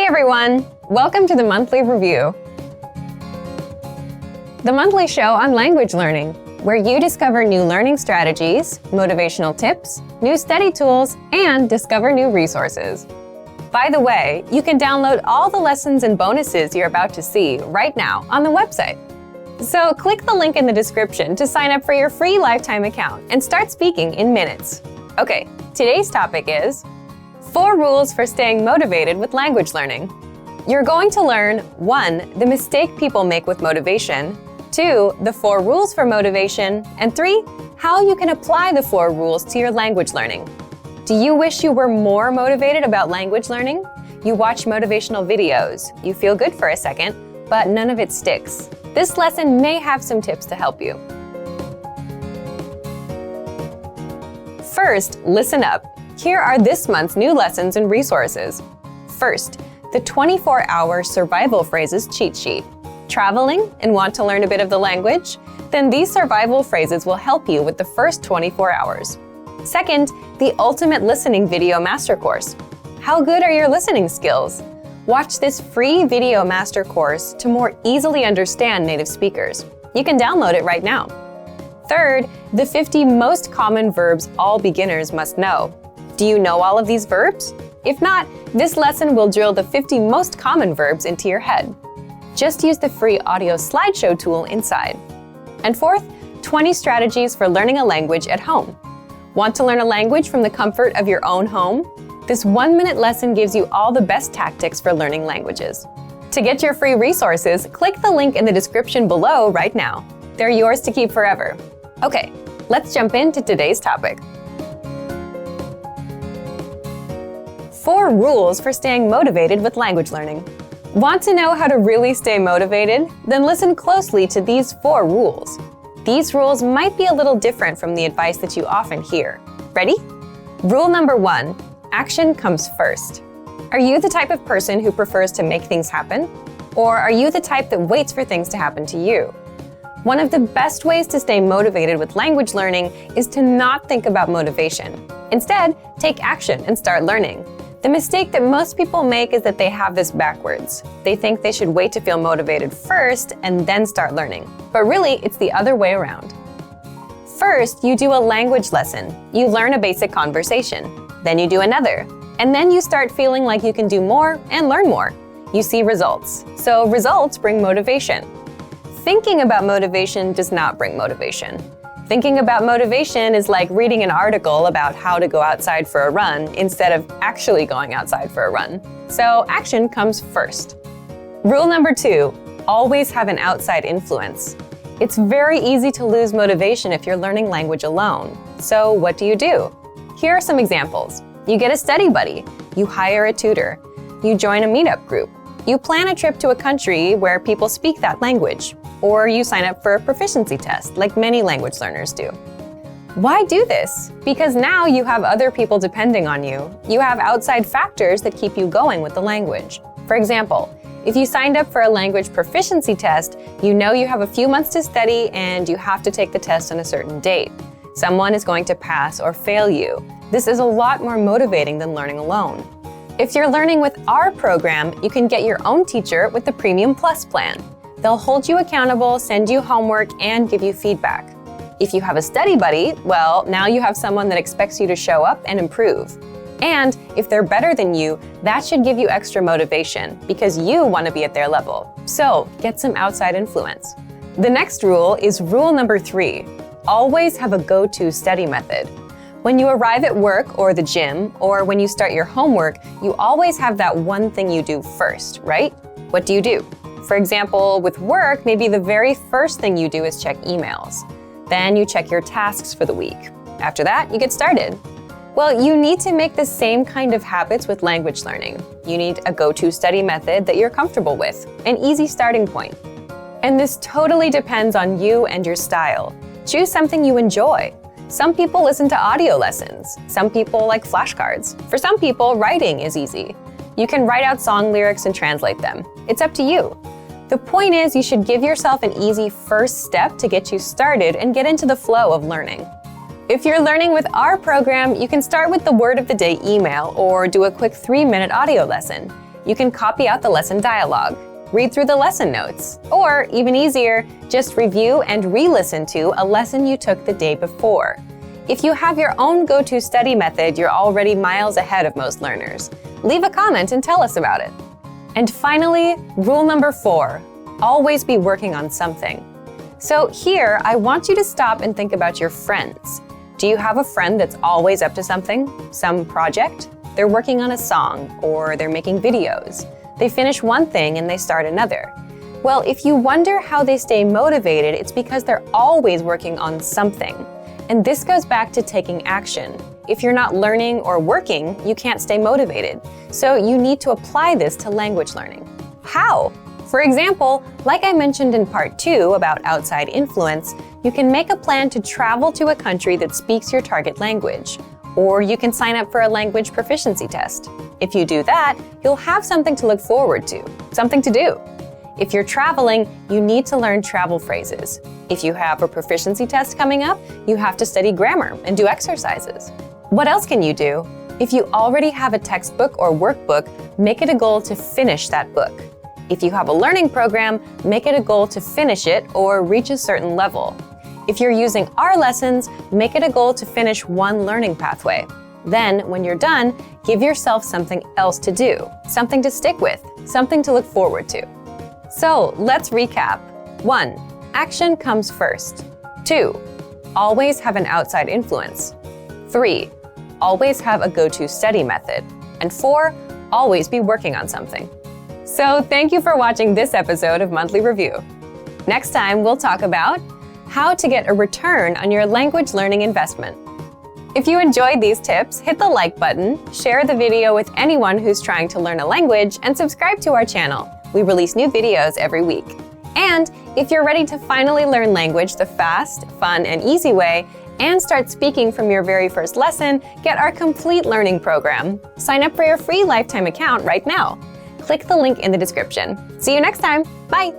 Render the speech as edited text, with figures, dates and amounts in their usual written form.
Hey everyone! Welcome to the Monthly Review, the monthly show on language learning, where you discover new learning strategies, motivational tips, new study tools, and discover new resources. By the way, you can download all the lessons and bonuses you're about to see right now on the website. So click the link in the description to sign up for your free lifetime account and start speaking in minutes. Okay, today's topic is 4 rules for staying motivated with language learning. You're going to learn 1. The mistake people make with motivation, 2. The 4 rules for motivation, and 3. How you can apply the 4 rules to your language learning. Do you wish you were more motivated about language learning? You watch motivational videos, you feel good for a second, but none of it sticks. This lesson may have some tips to help you. First, listen up. Here are this month's new lessons and resources. First, the 24-hour survival phrases cheat sheet. Traveling and want to learn a bit of the language? Then these survival phrases will help you with the first 24 hours. Second, the ultimate listening video master course. How good are your listening skills? Watch this free video master course to more easily understand native speakers. You can download it right now. Third, the 50 most common verbs all beginners must know. Do you know all of these verbs? If not, this lesson will drill the 50 most common verbs into your head. Just use the free audio slideshow tool inside. And fourth, 20 strategies for learning a language at home. Want to learn a language from the comfort of your own home? This 1-minute lesson gives you all the best tactics for learning languages. To get your free resources, click the link in the description below right now. They're yours to keep forever. Okay, let's jump into today's topic. 4 rules for staying motivated with language learning. Want to know how to really stay motivated? Then listen closely to these 4 rules. These rules might be a little different from the advice that you often hear. Ready? Rule number 1, action comes first. Are you the type of person who prefers to make things happen? Or are you the type that waits for things to happen to you? One of the best ways to stay motivated with language learning is to not think about motivation. Instead, take action and start learning. The mistake that most people make is that they have this backwards. They think they should wait to feel motivated first and then start learning. But really, it's the other way around. First, you do a language lesson. You learn a basic conversation. Then you do another. And then you start feeling like you can do more and learn more. You see results. So results bring motivation. Thinking about motivation does not bring motivation. Thinking about motivation is like reading an article about how to go outside for a run instead of actually going outside for a run. So action comes first. Rule number 2, always have an outside influence. It's very easy to lose motivation if you're learning language alone. So what do? Here are some examples. You get a study buddy. You hire a tutor. You join a meetup group. You plan a trip to a country where people speak that language. Or you sign up for a proficiency test, like many language learners do. Why do this? Because now you have other people depending on you. You have outside factors that keep you going with the language. For example, if you signed up for a language proficiency test, you know you have a few months to study and you have to take the test on a certain date. Someone is going to pass or fail you. This is a lot more motivating than learning alone. If you're learning with our program, you can get your own teacher with the Premium Plus plan. They'll hold you accountable, send you homework, and give you feedback. If you have a study buddy, well, now you have someone that expects you to show up and improve. And if they're better than you, that should give you extra motivation because you want to be at their level. So get some outside influence. The next rule is rule number 3. Always have a go-to study method. When you arrive at work or the gym, or when you start your homework, you always have that one thing you do first, right? What do? For example, with work, maybe the very first thing you do is check emails. Then you check your tasks for the week. After that, you get started. Well, you need to make the same kind of habits with language learning. You need a go-to study method that you're comfortable with, an easy starting point. And this totally depends on you and your style. Choose something you enjoy. Some people listen to audio lessons. Some people like flashcards. For some people, writing is easy. You can write out song lyrics and translate them. It's up to you. The point is, you should give yourself an easy first step to get you started and get into the flow of learning. If you're learning with our program, you can start with the word of the day email or do a quick 3-minute audio lesson. You can copy out the lesson dialogue, read through the lesson notes, or even easier, just review and re-listen to a lesson you took the day before. If you have your own go-to study method, you're already miles ahead of most learners. Leave a comment and tell us about it. And finally, rule number 4, always be working on something. So here, I want you to stop and think about your friends. Do you have a friend that's always up to something, some project? They're working on a song, or they're making videos. They finish one thing and they start another. Well, if you wonder how they stay motivated, it's because they're always working on something. And this goes back to taking action. If you're not learning or working, you can't stay motivated. So you need to apply this to language learning. How? For example, like I mentioned in part 2 about outside influence, you can make a plan to travel to a country that speaks your target language. Or you can sign up for a language proficiency test. If you do that, you'll have something to look forward to, something to do. If you're traveling, you need to learn travel phrases. If you have a proficiency test coming up, you have to study grammar and do exercises. What else can you do? If you already have a textbook or workbook, make it a goal to finish that book. If you have a learning program, make it a goal to finish it or reach a certain level. If you're using our lessons, make it a goal to finish one learning pathway. Then, when you're done, give yourself something else to do, something to stick with, something to look forward to. So, let's recap. 1. Action comes first. 2. Always have an outside influence. 3. Always have a go-to study method. And 4. Always be working on something. So, thank you for watching this episode of Monthly Review. Next time, we'll talk about how to get a return on your language learning investment. If you enjoyed these tips, hit the like button, share the video with anyone who's trying to learn a language, and subscribe to our channel. We release new videos every week. And if you're ready to finally learn language the fast, fun, and easy way, and start speaking from your very first lesson, get our complete learning program. Sign up for your free lifetime account right now. Click the link in the description. See you next time. Bye!